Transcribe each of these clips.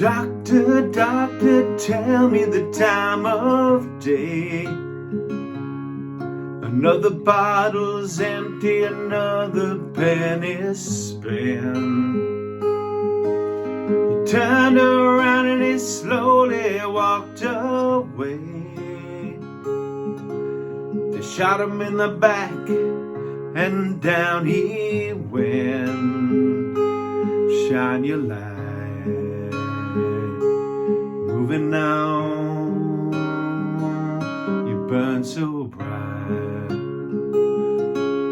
Doctor, doctor, tell me the time of day. Another bottle's empty, another penny spent. He turned around and he slowly walked away. They shot him in the back and down he went. Shine your light, moving on. You burn so bright.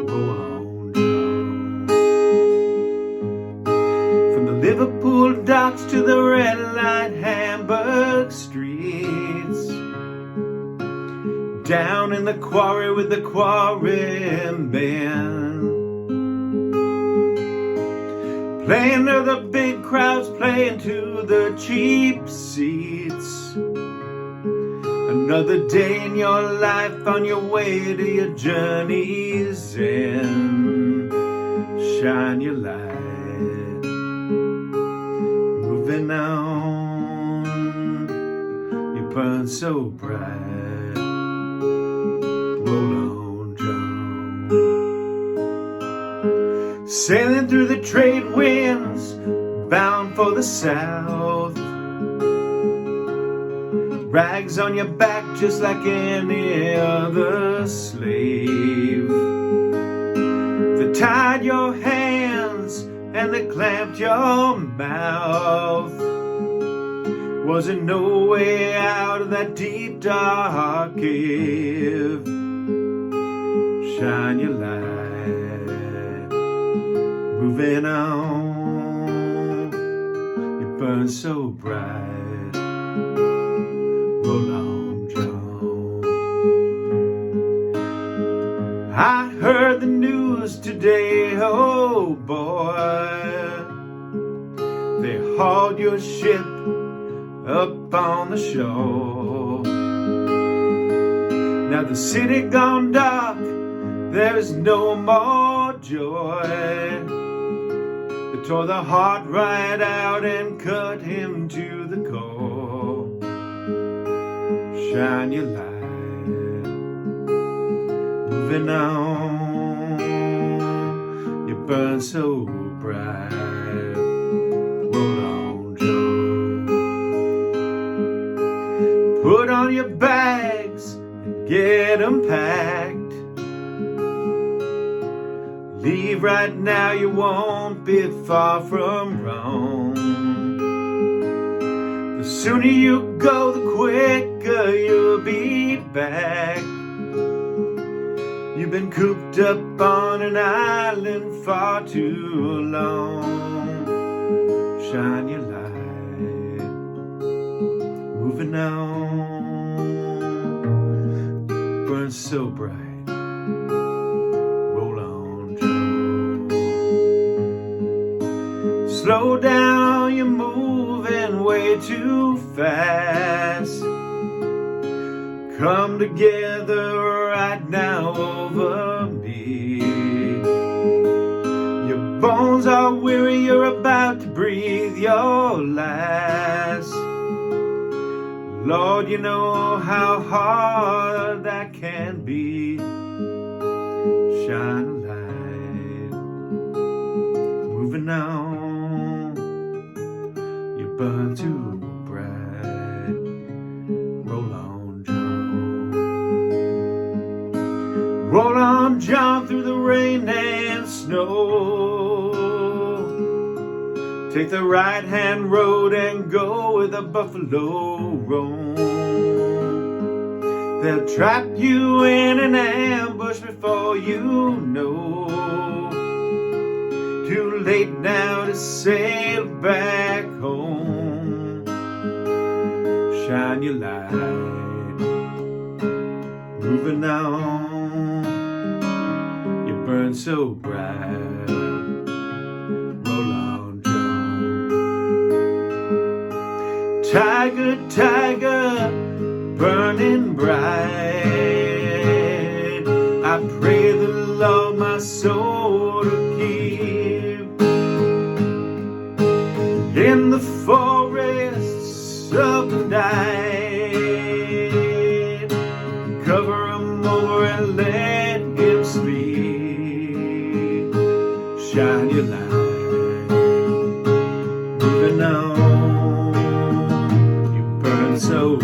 Roll on down. From the Liverpool docks to the red light Hamburg streets, down in the quarry with the quarrymen, playing to the big crowds, playing to the cheap seats. Another day in your life on your way to your journey's end. Shine your light, moving on. You burn so bright. Roll on, John. Sailing through the trade winds, bound for the south. Rags on your back just like any other slave. They tied your hands and they clamped your mouth. Wasn't no way out of that deep dark cave. Shine your light, moving on. You burn so bright. Roll on, John. I heard the news today, oh boy. They hauled your ship up on the shore. Now the city gone dark, there's no more joy. They tore the heart right out and cut him to the core. Shine your light, moving on. You burn so bright. Roll on, John. Put on your bags and get 'em packed. Leave right now, you won't be far from wrong. The sooner you go, the quicker you'll be back. You've been cooped up on an island far too long. Shine your light, moving on. Burn so bright. Roll on, Joe. Slow down, you're moving way too fast. Come together right now over me. Your bones are weary, you're about to breathe your last. Lord, you know how hard that can be. Shine a light, moving on. You burn too bright. Roll on, John. Roll on, John, through the rain and snow. Take the right-hand road and go where the buffalo roam. They'll trap you in an ambush before you know. Too late now to sail back home. Shine your light, moving on. You burn so bright. Roll on, Joe. Tiger, tiger, burning bright. I pray the Lord my soul to keep. in the forests of the night. Cover him over and let him sleep. Shine your light, moving on, you burn so